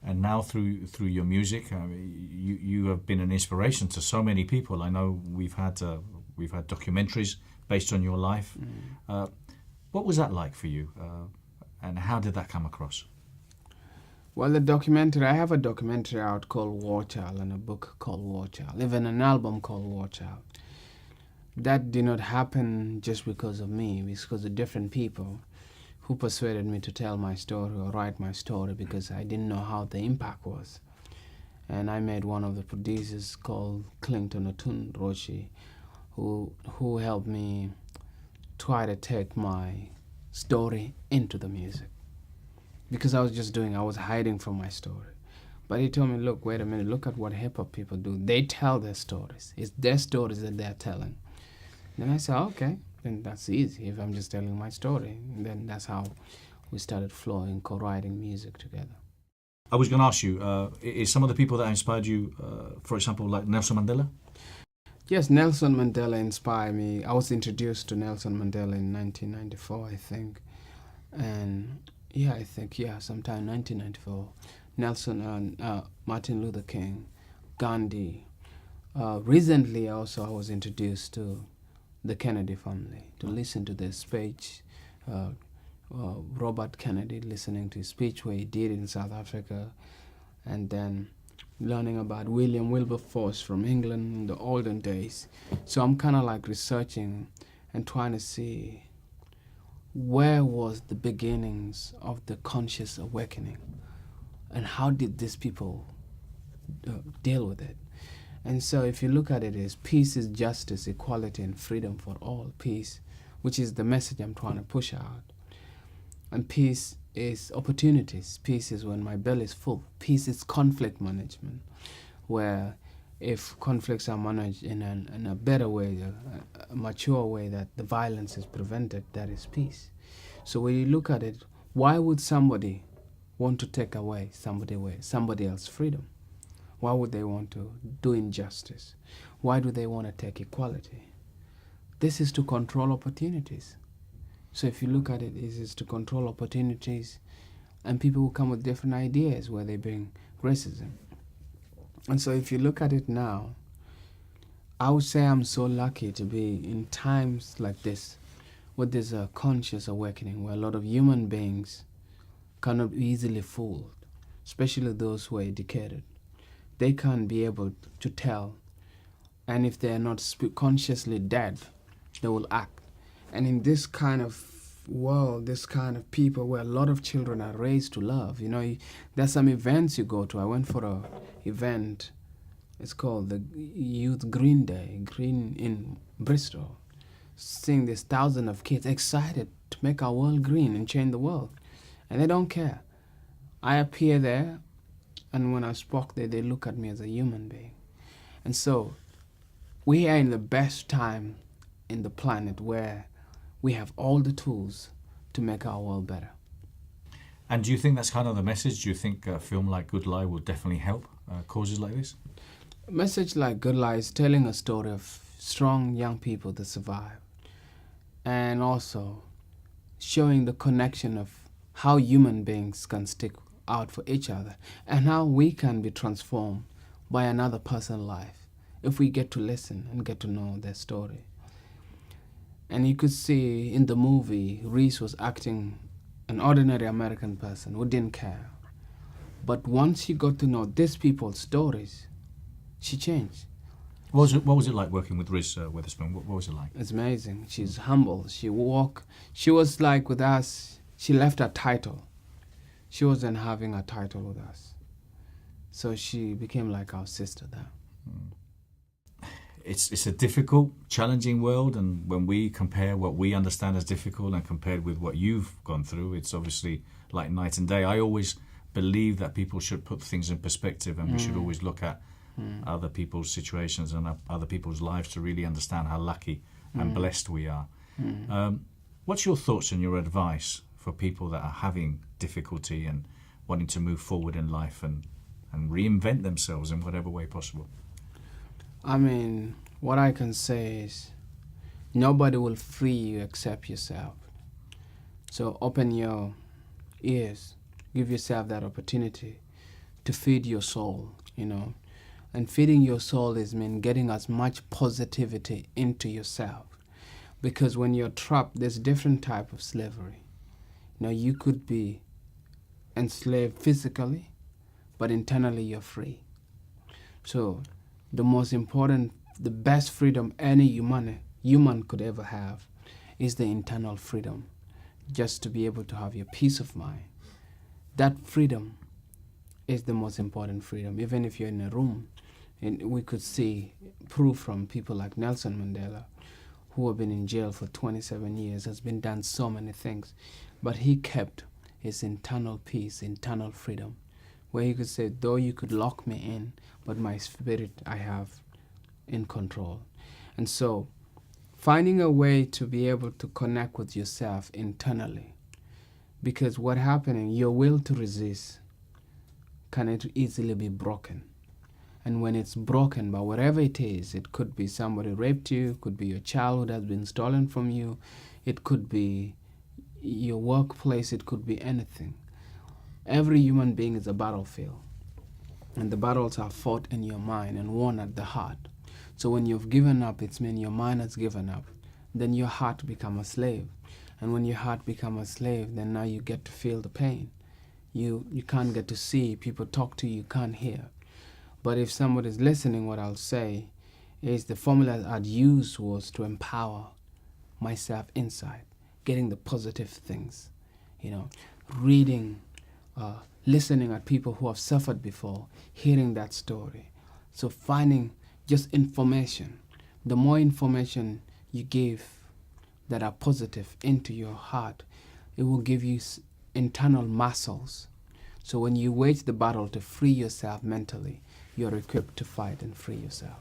and now through your music, you have been an inspiration to so many people. I know we've had documentaries based on your life. What was that like for you, and how did that come across? Well, the documentary, I have a documentary out called War Child and a book called War Child, even an album called War Child. That did not happen just because of me, it's because of different people who persuaded me to tell my story or write my story, because I didn't know how the impact was. And I met one of the producers called Clinton Otun Roshi, who helped me try to take my story into the music. Because I was hiding from my story. But he told me, look, wait a minute, look at what hip-hop people do. They tell their stories. It's their stories that they're telling. Then I said, okay, then that's easy. If I'm just telling my story, then that's how we started flowing, co-writing music together. I was going to ask you, is some of the people that inspired you, for example, like Nelson Mandela? Yes, Nelson Mandela inspired me. I was introduced to Nelson Mandela in 1994, I think. And sometime 1994. Nelson, Martin Luther King, Gandhi. Recently also I was introduced to the Kennedy family, to listen to their speech. Robert Kennedy, listening to his speech where he did in South Africa, and then learning about William Wilberforce from England in the olden days. So I'm kind of like researching and trying to see where was the beginnings of the conscious awakening, and how did these people deal with it. And so if you look at it as peace is justice, equality, and freedom for all. Peace, which is the message I'm trying to push out. And peace is opportunities. Peace is when my belly is full. Peace is conflict management, where if conflicts are managed in a better way, a mature way, that the violence is prevented, that is peace. So when you look at it, why would somebody want to take away somebody else's freedom? Why would they want to do injustice? Why do they want to take equality? This is to control opportunities. So if you look at it, it is to control opportunities, and people will come with different ideas where they bring racism. And so if you look at it now, I would say I'm so lucky to be in times like this, where there's a conscious awakening, where a lot of human beings cannot be easily fooled, especially those who are educated. They can't be able to tell, and if they're not consciously dead, they will act. And in this kind of world, this kind of people where a lot of children are raised to love, there's some events you go to. I went for a event, it's called the Youth Green Day, Green in Bristol, seeing this thousands of kids excited to make our world green and change the world. And they don't care. I appear there, and when I spoke there, they look at me as a human being. And so we are in the best time in the planet where we have all the tools to make our world better. And do you think that's kind of the message? Do you think a film like Good Lie will definitely help causes like this? A message like Good Lie is telling a story of strong young people that survive, and also showing the connection of how human beings can stick out for each other, and how we can be transformed by another person's life if we get to listen and get to know their story. And you could see in the movie, Reese was acting an ordinary American person who didn't care. But once she got to know these people's stories, she changed. What was it like working with Reese Witherspoon? What was it like? It's amazing. She's humble. She was like with us, she left her title. She wasn't having a title with us. So she became like our sister there. It's a difficult, challenging world, and when we compare what we understand as difficult and compared with what you've gone through, it's obviously like night and day. I always believe that people should put things in perspective, and we should always look at other people's situations and other people's lives to really understand how lucky and blessed we are. What's your thoughts and your advice for people that are having difficulty and wanting to move forward in life and reinvent themselves in whatever way possible? I mean, what I can say is nobody will free you except yourself. So open your ears, give yourself that opportunity to feed your soul, And feeding your soul is mean getting as much positivity into yourself. Because when you're trapped, there's different type of slavery. You could be enslaved physically, but internally you're free. So the best freedom any human could ever have is the internal freedom, just to be able to have your peace of mind. That freedom is the most important freedom. Even if you're in a room, and we could see proof from people like Nelson Mandela, who have been in jail for 27 years, has been done so many things, but he kept his internal peace, internal freedom, where he could say, though you could lock me in, but my spirit I have in control. And so finding a way to be able to connect with yourself internally, because what happening, your will to resist can easily be broken. And when it's broken by whatever it is, it could be somebody raped you, it could be your childhood has been stolen from you, it could be your workplace, it could be anything. Every human being is a battlefield, and the battles are fought in your mind and won at the heart. So when you've given up, it's mean your mind has given up. Then your heart become a slave. And when your heart become a slave, then now you get to feel the pain. You can't get to see, people talk to you, you can't hear. But if somebody's listening, what I'll say is the formula I'd use was to empower myself inside, getting the positive things, reading, listening at people who have suffered before, hearing that story. So finding just information. The more information you give that are positive into your heart, it will give you internal muscles. So when you wage the battle to free yourself mentally, you're equipped to fight and free yourself.